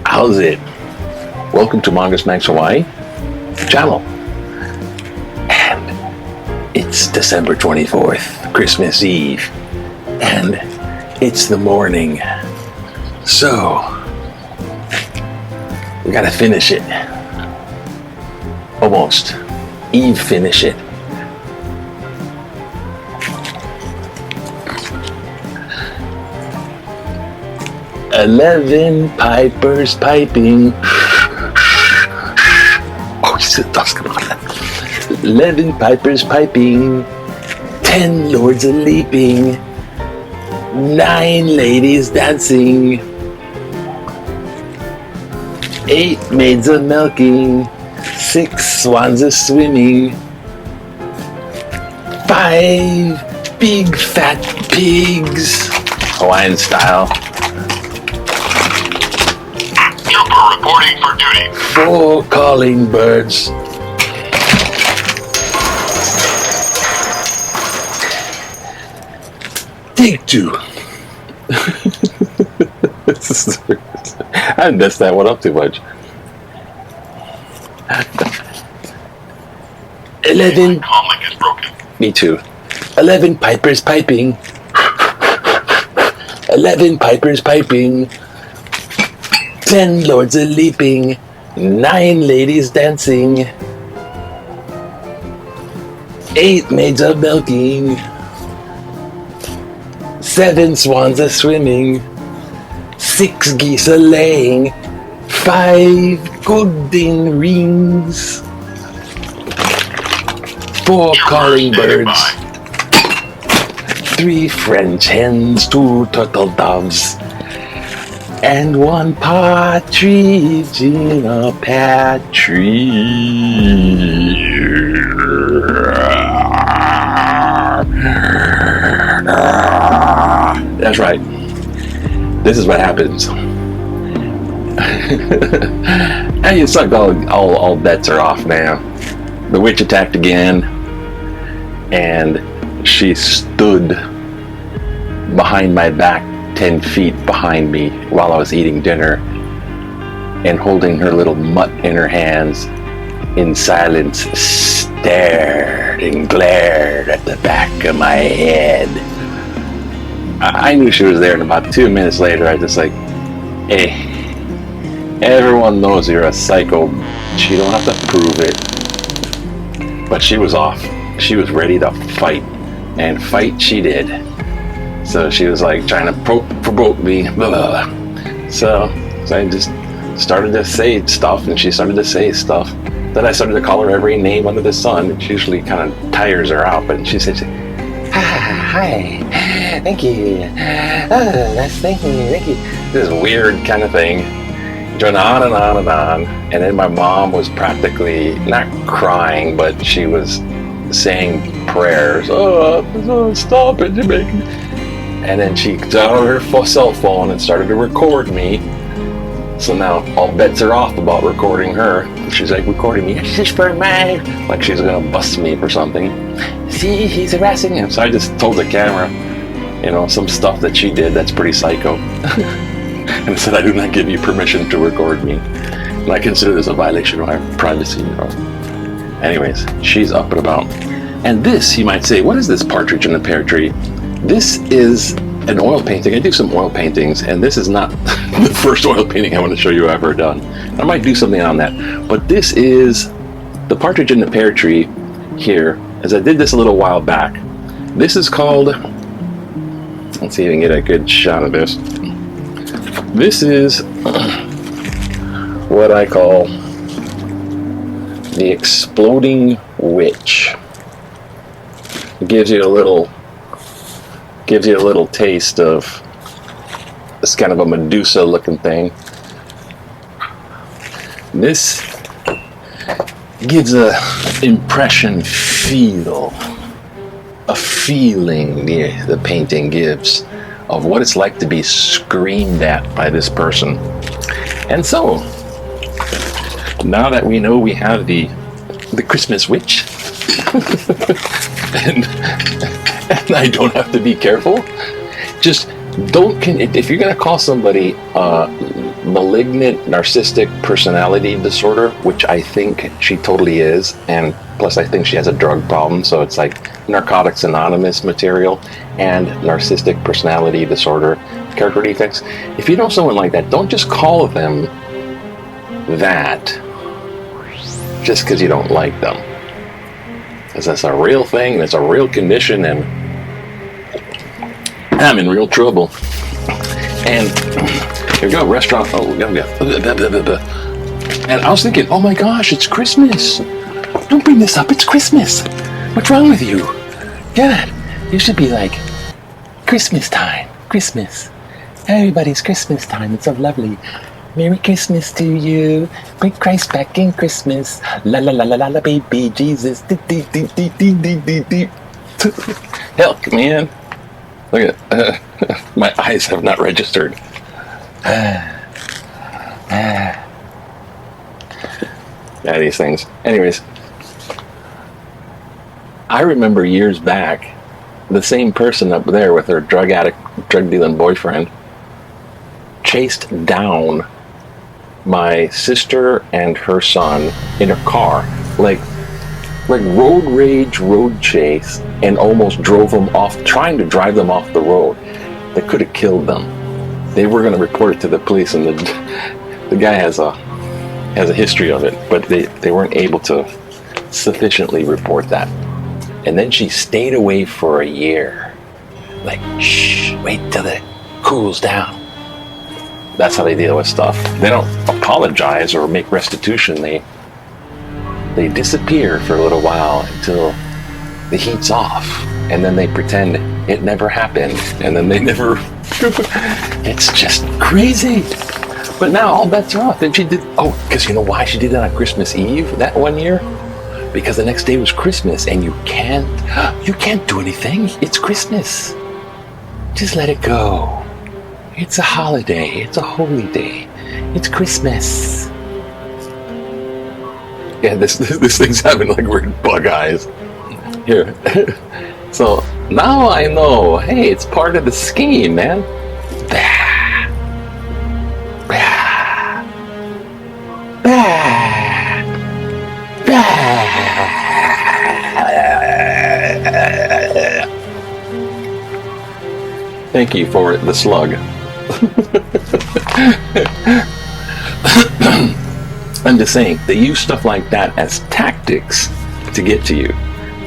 How's it? Welcome to Mongoose Max Hawaii channel. And it's December 24th, Christmas Eve. And it's the morning. So, we gotta finish it. Almost. Eve finish it. "11 pipers piping." Oh, that's come on. 11 pipers piping, 10 lords a leaping, 9 ladies dancing, 8 maids a milking, 6 swans a swimming, 5 big fat pigs, Hawaiian style. Reporting for duty. 4 calling birds. Take 2. I messed that one up too much. 11. Comlink is broken. Me too. 11 pipers piping. 11 pipers piping. 10 lords a leaping, 9 ladies dancing, 8 maids a milking, 7 swans a swimming, 6 geese a laying, 5 golden rings, 4 calling birds, 3 French hens, 2 turtle doves, and 1 partridge in a pear tree. That's right. This is what happens. And you suck, all bets are off now. The witch attacked again, and she stood behind my back 10 feet behind me while I was eating dinner and holding her little mutt in her hands, in silence stared and glared at the back of my head. I knew she was there, and about 2 minutes later I was just like, hey, everyone knows you're a psycho. You don't have to prove it. But she was off. She was ready to fight, and fight she did. So she was like trying to provoke me, blah, blah, blah. So I just started to say stuff, and she started to say stuff. Then I started to call her every name under the sun, which usually kind of tires her out. But she said, hi, thank you, nice, thank you. This weird kind of thing, going on and on and on. And then my mom was practically not crying, but she was saying prayers. Oh, stop it, you're making. And then she got out her cell phone and started to record me. So now all bets are off about recording her. She's like recording me. This is for my... Like she's gonna bust me for something. See, he's harassing him. So I just told the camera, some stuff that she did that's pretty psycho. And I said, I do not give you permission to record me. And I consider this a violation of my privacy. Anyways, she's up and about. And this, you might say, what is this partridge in a pear tree? This is an oil painting. I do some oil paintings, and this is not the first oil painting I want to show you I've ever done. I might do something on that. But this is the partridge in the pear tree here, as I did this a little while back. This is called, let's see if I can get a good shot of this. This is what I call the exploding witch. It gives you a little taste of this kind of a Medusa looking thing. This gives a feeling the painting gives of what it's like to be screamed at by this person. And so, now that we know we have the Christmas witch, and I don't have to be careful, just don't, if you're going to call somebody malignant narcissistic personality disorder, which I think she totally is, and plus I think she has a drug problem, so it's like Narcotics Anonymous material and narcissistic personality disorder character defects. If you know someone like that, don't just call them that just because you don't like them, because that's a real thing, that's a real condition, and I'm in real trouble. And here we go, restaurant. Oh, yeah. And I was thinking, oh my gosh, it's Christmas. Don't bring this up, it's Christmas. What's wrong with you? God, you should be like, Christmas time, Christmas. Everybody's Christmas time, it's so lovely. Merry Christmas to you. Bring Christ back in Christmas. La la la la la baby Jesus. Help, man. Look at my eyes have not registered. Yeah, these things. Anyways, I remember years back, the same person up there with her drug dealing boyfriend chased down my sister and her son in a car, like road rage, road chase, and almost drove them off, trying to drive them off the road. They could have killed them. They were going to report it to the police, and the guy has a history of it, but they weren't able to sufficiently report that. And then she stayed away for a year. Like, shh, wait till it cools down. That's how they deal with stuff. They don't apologize or make restitution. They disappear for a little while until the heat's off, and then they pretend it never happened, and then they never. It's just crazy. But now all bets are off. And she did. Oh, because you know why she did that on Christmas Eve that one year? Because the next day was Christmas, and you can't do anything. It's Christmas. Just let it go. It's a holiday. It's a holy day. It's Christmas. Yeah, this thing's having like weird bug eyes. Here. So now I know. Hey, it's part of the scheme, man. Thank you for the slug. I'm just saying, they use stuff like that as tactics to get to you.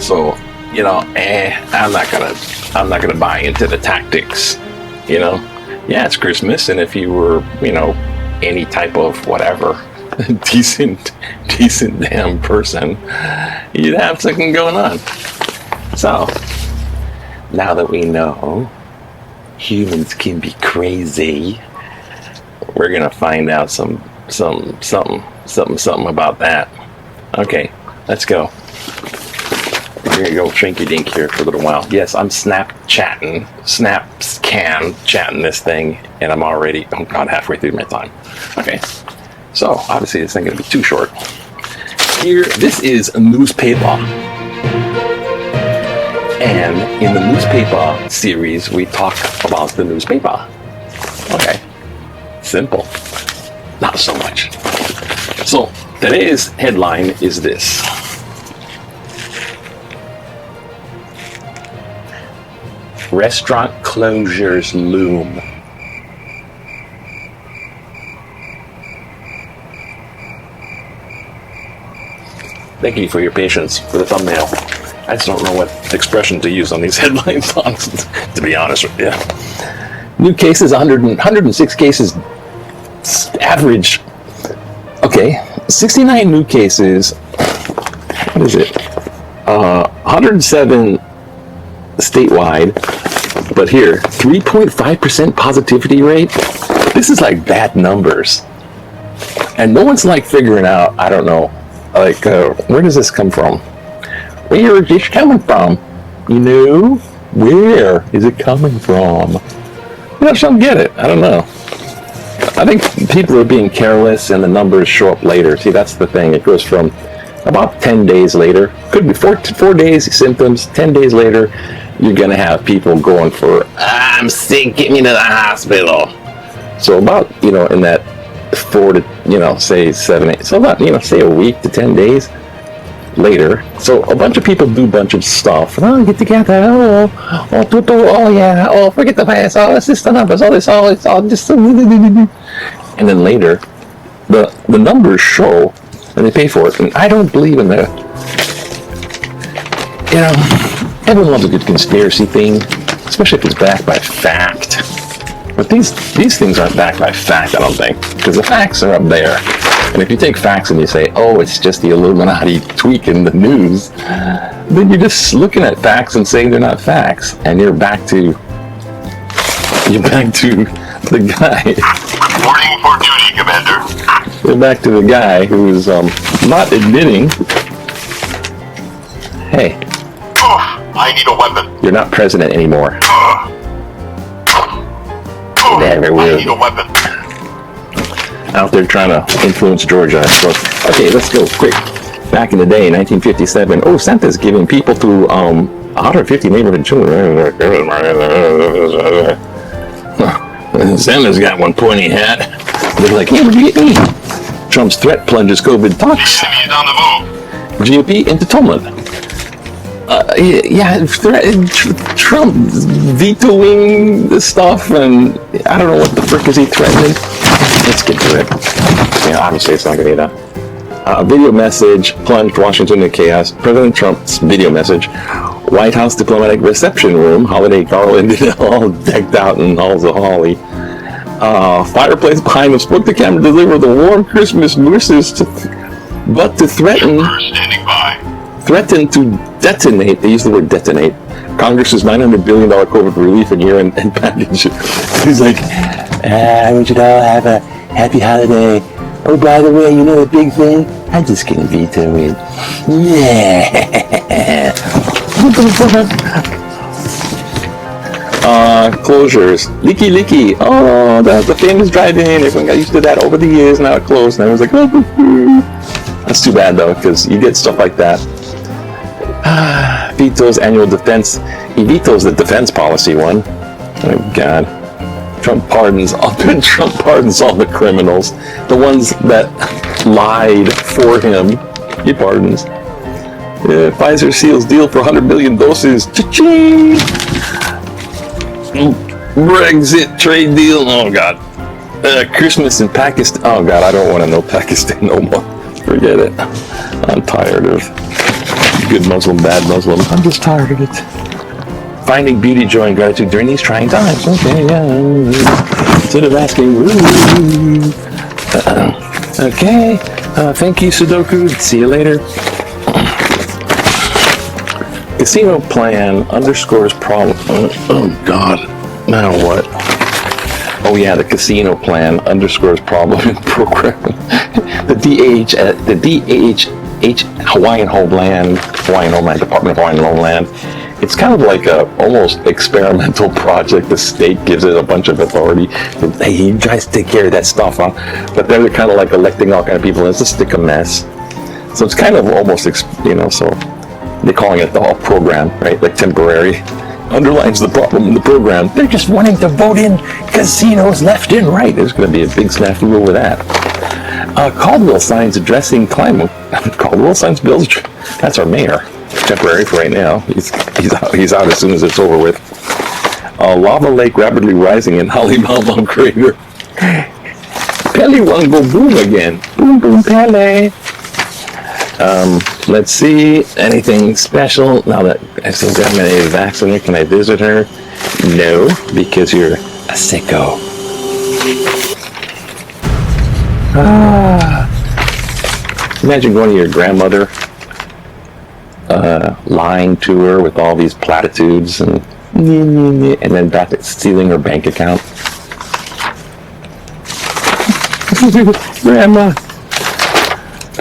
So, you know, I'm not gonna buy into the tactics. You know, yeah, it's Christmas, and if you were, you know, any type of whatever, decent damn person, you'd have something going on. So, now that we know humans can be crazy, we're gonna find out something about that. Okay, let's go. We're gonna go shinky dink here for a little while. Yes, I'm chatting this thing, and I'm already, oh god, halfway through my time. Okay, so obviously this ain't gonna be too short. Here, this is a newspaper. And in the newspaper series, we talk about the newspaper. Okay, simple. Not so much. So today's headline is this. Restaurant closures loom. Thank you for your patience for the thumbnail. I just don't know what expression to use on these headlines, to be honest with you. New cases, 106 cases, average Okay, 69 new cases. What is it? 107 statewide. But here, 3.5% positivity rate. This is like bad numbers. And no one's like figuring out, I don't know, like, where does this come from? Where is this coming from? You know? Where is it coming from? I just don't get it. I don't know. I think people are being careless and the numbers show up later. See, that's the thing. It goes from about 10 days later. Could be 4 days symptoms. 10 days later, you're going to have people going for, I'm sick, get me to the hospital. So about, in that 4 to, say 7, 8. So about, say a week to 10 days later. So a bunch of people do a bunch of stuff. Oh, get together. Forget the past. Oh, it's just the numbers. It's all just. And then later, the numbers show, and they pay for it. And I don't believe in that. Everyone loves a good conspiracy thing, especially if it's backed by fact. But these things aren't backed by fact, I don't think, because the facts are up there. And if you take facts and you say, oh, it's just the Illuminati tweaking the news, then you're just looking at facts and saying they're not facts. And you're back to the guy. Reporting for duty, Commander. You're back to the guy who's not admitting, hey, I need a weapon. you're not president anymore. Never will. I need a weapon. Out there trying to influence Georgia. So, okay, let's go quick. Back in the day, 1957. Oh, Santa's giving people to 150 neighborhood children. Santa's got one pointy hat. They're like, hey, what'd you get me? Trump's threat plunges COVID talks. The enemy is on the move. GOP into tumult. Trump vetoing the stuff, and I don't know what the frick is he threatening. Let's get to it. Obviously it's not going to be that. Video message plunged Washington into chaos. President Trump's video message. White House diplomatic reception room. Holiday garland all decked out in halls of holly. Fireplace behind him spoke the camera to deliver the warm Christmas wishes to threaten. Standing by. Threatened to detonate, they use the word detonate, Congress's $900 billion COVID relief and year-end package. He's like, I want you to all have a happy holiday. Oh, by the way, you know the big thing? I'm just gonna veto it. Yeah. Closures. Leaky. Oh, the famous drive-in. Everyone got used to that over the years. Now it closed. And I was like, oh, that's too bad though, because you get stuff like that. Vetoes annual defense. He vetoes the defense policy one. Oh God. Trump pardons all the criminals. The ones that lied for him, he pardons. Pfizer seals deal for 100 million doses. Cha-ching! Brexit trade deal. Oh God. Christmas in Pakistan. Oh God, I don't want to know Pakistan no more. Forget it. I'm tired of good Muslim, bad Muslim. I'm just tired of it. Finding beauty, joy, and gratitude during these trying times. Okay, yeah. Instead of asking, okay. Thank you, Sudoku. See you later. Casino plan underscores problem. Oh God. Now what? Oh yeah, the casino plan underscores problem in program. The DHH Hawaiian Homeland Department of Hawaiian Homeland. It's kind of like a almost experimental project. The state gives it a bunch of authority. Hey, you guys take care of that stuff, huh? But they're kind of like electing all kind of people. It's just like a mess. So it's kind of almost, so they're calling it the whole program, right? Like temporary. Underlines the problem in the program. They're just wanting to vote in casinos left and right. There's going to be a big snafu over that. Caldwell signs addressing climate. Caldwell signs bills. That's our mayor. Temporary for right now. He's out as soon as it's over with. Lava lake rapidly rising in Halibama crater. Pele won't go boom again. Boom boom Pele. Let's see, anything special? Now that I've still got my vaccinated, can I visit her? No, because you're a sicko. Imagine going to your grandmother, lying to her with all these platitudes and then back at stealing her bank account. Grandma,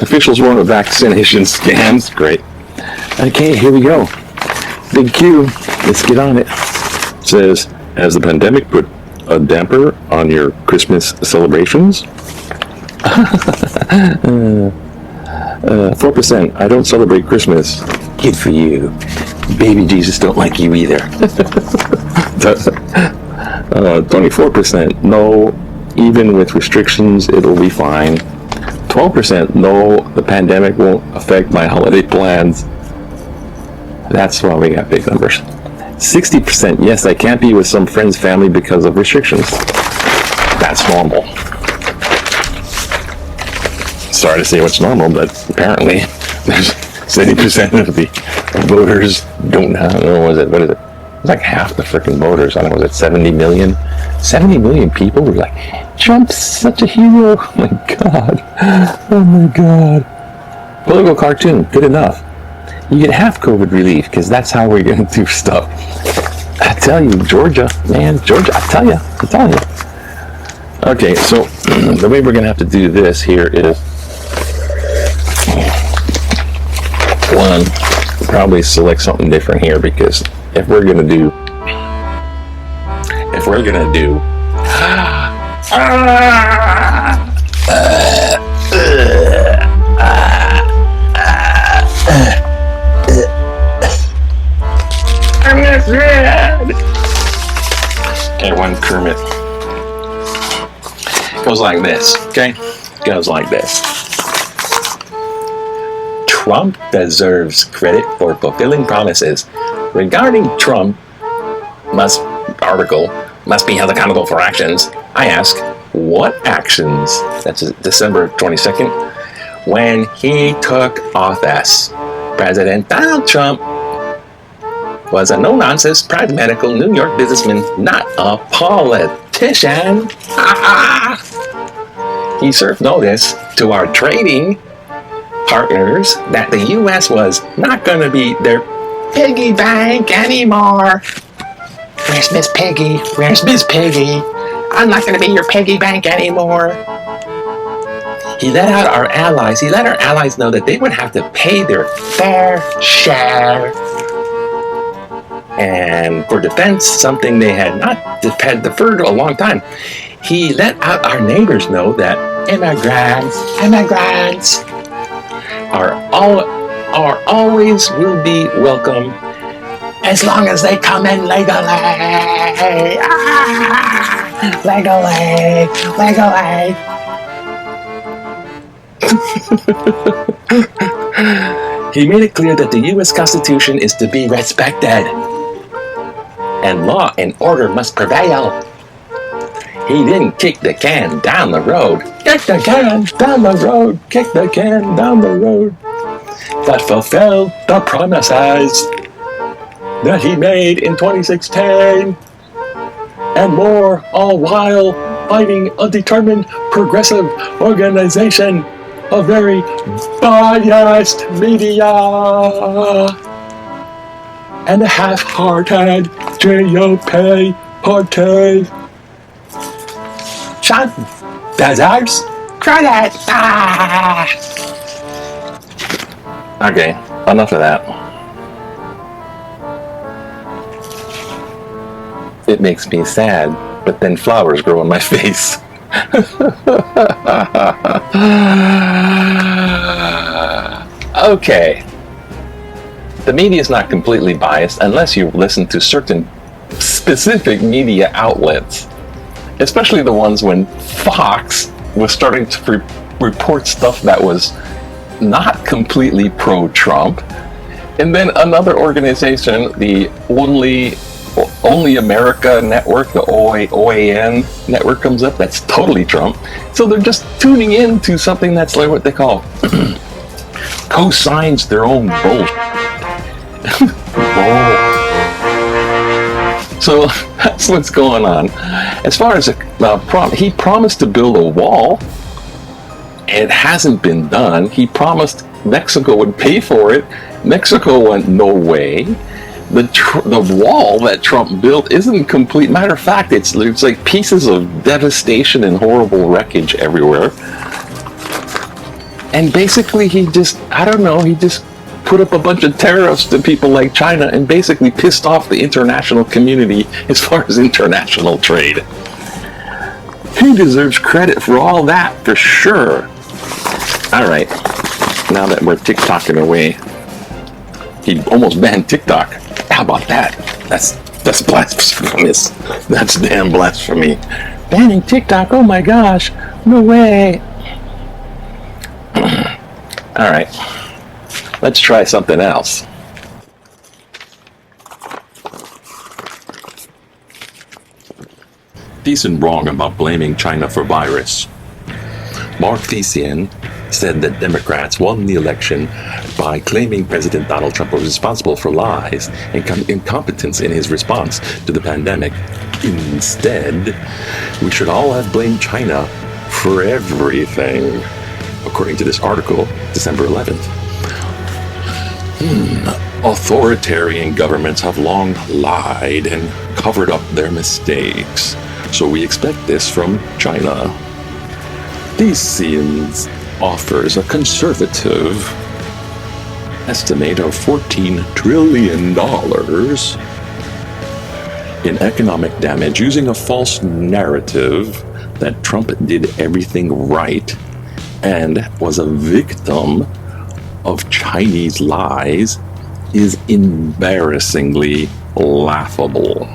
officials warn of vaccination scams. Great. Okay, here we go. Big Q. Let's get on it. It says, has the pandemic put a damper on your Christmas celebrations? 4%. I don't celebrate Christmas. Good for you. Baby Jesus don't like you either. 24%. No, even with restrictions, it'll be fine. 12%. No, the pandemic won't affect my holiday plans. That's why we got big numbers. 60%. Yes, I can't be with some friend's family because of restrictions. That's normal. Sorry to say what's normal, but apparently there's 70% of the voters don't have, what is it? It's like half the freaking voters. I don't know, was it 70 million? 70 million people were like, Trump's such a hero. Oh my God. Oh my God. Political cartoon, good enough. You get half COVID relief because that's how we're going to do stuff. I tell you, Georgia, man, Georgia, I tell you. Okay, so the way we're going to have to do this here is, one, probably select something different here, because if we're going to do okay, one Kermit goes like this, okay? Goes like this. Trump deserves credit for fulfilling promises. Regarding Trump article must be held accountable for actions. I ask, what actions? That's December 22nd. When he took office, President Donald Trump was a no-nonsense, pragmatical New York businessman, not a politician. He served notice to our trading partners that the U.S. was not going to be their piggy bank anymore. Where's Miss Piggy? Where's Miss Piggy? I'm not going to be your piggy bank anymore. He let our allies know that they would have to pay their fair share. And for defense, something they had not deferred a long time, he let out our neighbors know that immigrants are always will be welcome as long as they come in legally. Legally. He made it clear that the U.S. Constitution is to be respected and law and order must prevail. He didn't kick the can down the road. Kick the can down the road. Kick the can down the road. But fulfilled the promises that he made in 2016 and more, all while fighting a determined progressive organization, a very biased media, and a half-hearted GOP party. Trump deserves credit. Okay, enough of that. It makes me sad, but then flowers grow on my face. Okay. The media is not completely biased unless you listen to certain specific media outlets, especially the ones when Fox was starting to report stuff that was not completely pro-Trump, and then another organization, the Only America network, the OAN network, comes up that's totally Trump. So they're just tuning in to something that's like what they call co-signs their own bull. So that's what's going on. As far as he promised to build a wall, It hasn't been done. He promised Mexico would pay for it. Mexico went, no way. The wall that Trump built isn't complete. Matter of fact, it's like pieces of devastation and horrible wreckage everywhere. And basically he just put up a bunch of tariffs to people like China and basically pissed off the international community as far as international trade. He deserves credit for all that, for sure. All right, now that we're TikToking away, he almost banned TikTok. How about that? That's blasphemous. That's damn blasphemy. Banning TikTok, oh my gosh, no way. All right, let's try something else. Decent wrong about blaming China for virus. Mark Thesian said that Democrats won the election by claiming President Donald Trump was responsible for lies and incompetence in his response to the pandemic. Instead, we should all have blamed China for everything, according to this article, December 11th. Authoritarian governments have long lied and covered up their mistakes, so we expect this from China. Thesian offers a conservative estimate of $14 trillion in economic damage using a false narrative that Trump did everything right and was a victim of Chinese lies is embarrassingly laughable.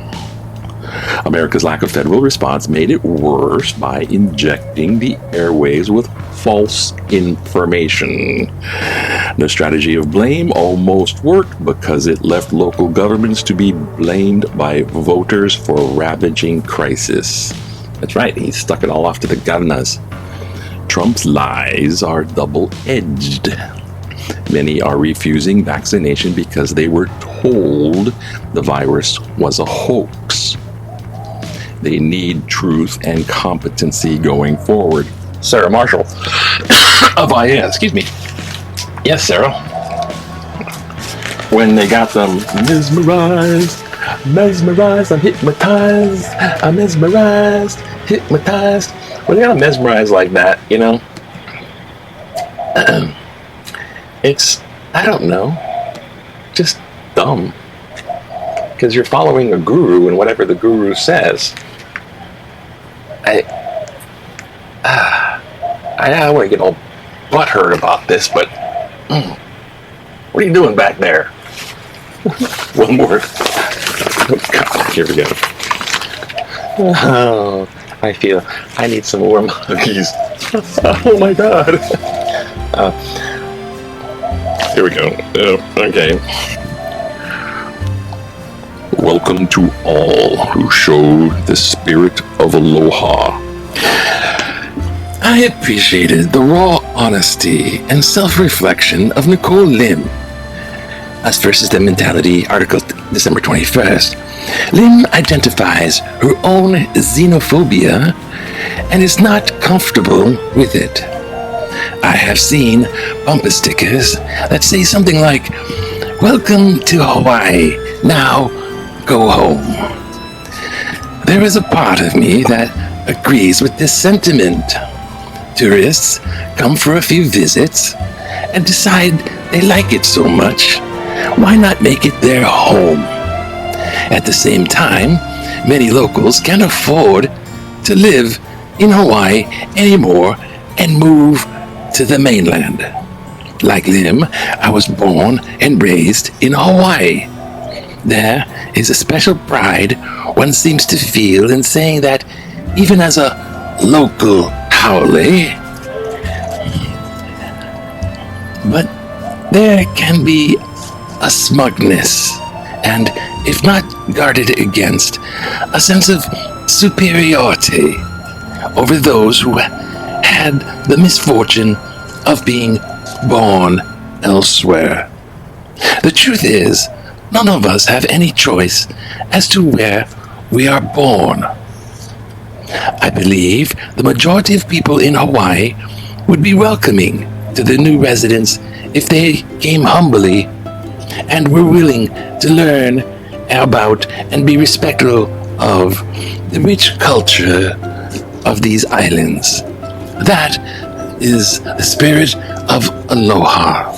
America's lack of federal response made it worse by injecting the airwaves with false information. The strategy of blame almost worked because it left local governments to be blamed by voters for ravaging crisis. That's right, he stuck it all off to the governors. Trump's lies are double-edged. Many are refusing vaccination because they were told the virus was a hoax. They need truth and competency going forward. Sarah Marshall of IAS, excuse me. Yes, Sarah. When they got them mesmerized, I'm hypnotized, I'm mesmerized, hypnotized. When they got them mesmerized like that, you know, it's, I don't know, just dumb. Because you're following a guru and whatever the guru says. I don't want to get all butthurt about this, but what are you doing back there? One more. Oh, God, here we go. Oh, I need some warm huggies. Oh my God. Here we go. Okay. Welcome to all who show the spirit of aloha. I appreciated the raw honesty and self-reflection of Nicole Lim. Us versus the Mentality, article December 21st. Lim identifies her own xenophobia and is not comfortable with it. I have seen bumper stickers that say something like, "Welcome to Hawaii, now go home." There is a part of me that agrees with this sentiment. Tourists come for a few visits and decide they like it so much, why not make it their home? At the same time, many locals can't afford to live in Hawaii anymore and move to the mainland. Like Lim, I was born and raised in Hawaii. There is a special pride one seems to feel in saying that even as a local haole, but there can be a smugness and, if not guarded against, a sense of superiority over those who had the misfortune of being born elsewhere. The truth is, none of us have any choice as to where we are born. I believe the majority of people in Hawaii would be welcoming to the new residents if they came humbly and were willing to learn about and be respectful of the rich culture of these islands. That is the spirit of aloha.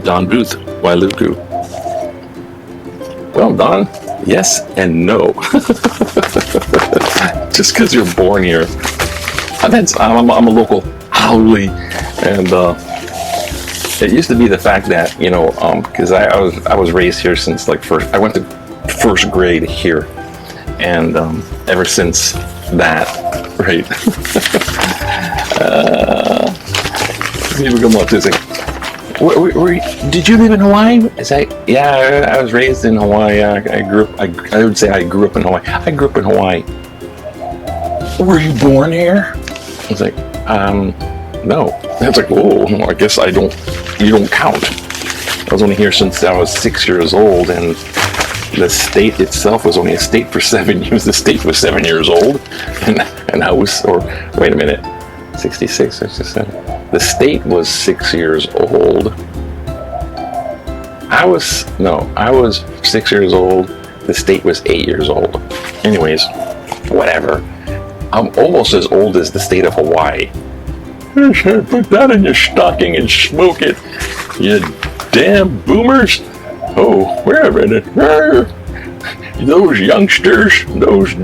Don Booth, Wailuku. Well, Don, yes and no. Just because you're born here. I'm a local haole, and it used to be the fact that, because I was raised here since I went to first grade here, and ever since that, right? Did you live in Hawaii? Yeah, I was raised in Hawaii. I would say I grew up in Hawaii. I grew up in Hawaii. Were you born here? I was like, no. I was like, oh, I guess you don't count. I was only here since I was 6 years old, and the state itself was only a state for 7 years. The state was 7 years old, and I was, wait a minute, 66, 67. The state was 6 years old. I was 6 years old. The state was 8 years old. Anyways, whatever. I'm almost as old as the state of Hawaii. Put that in your stocking and smoke it, you damn boomers. Oh, wait a minute. Those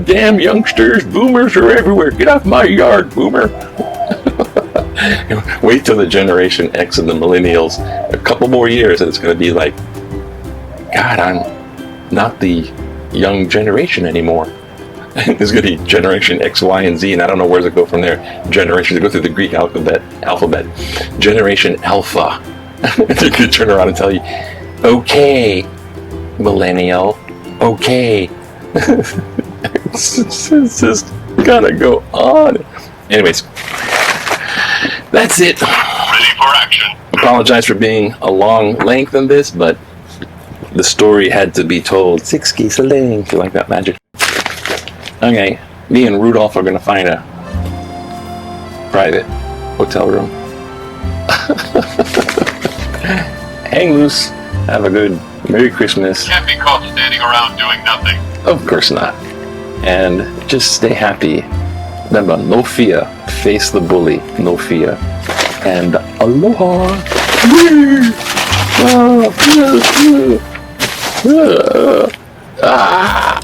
damn youngsters, boomers are everywhere. Get off my yard, boomer. Wait till the Generation X and the millennials, a couple more years, and it's going to be like, God, I'm not the young generation anymore. There's going to be Generation X, Y, and Z, and I don't know where to go from there. Generation to go through the Greek alphabet. Generation Alpha. They're going to turn around and tell you, okay, millennial, okay. It's just gotta go on. Anyways, that's it. Ready for action. Apologize for being a long length on this, but the story had to be told. 6 geese a laying. If you like that magic. Okay, me and Rudolph are gonna find a private hotel room. Hang loose. Have a good Merry Christmas. Can't be caught standing around doing nothing. Of course not. And just stay happy. Remember, no fear. Face the bully. No fear. And aloha. Ah.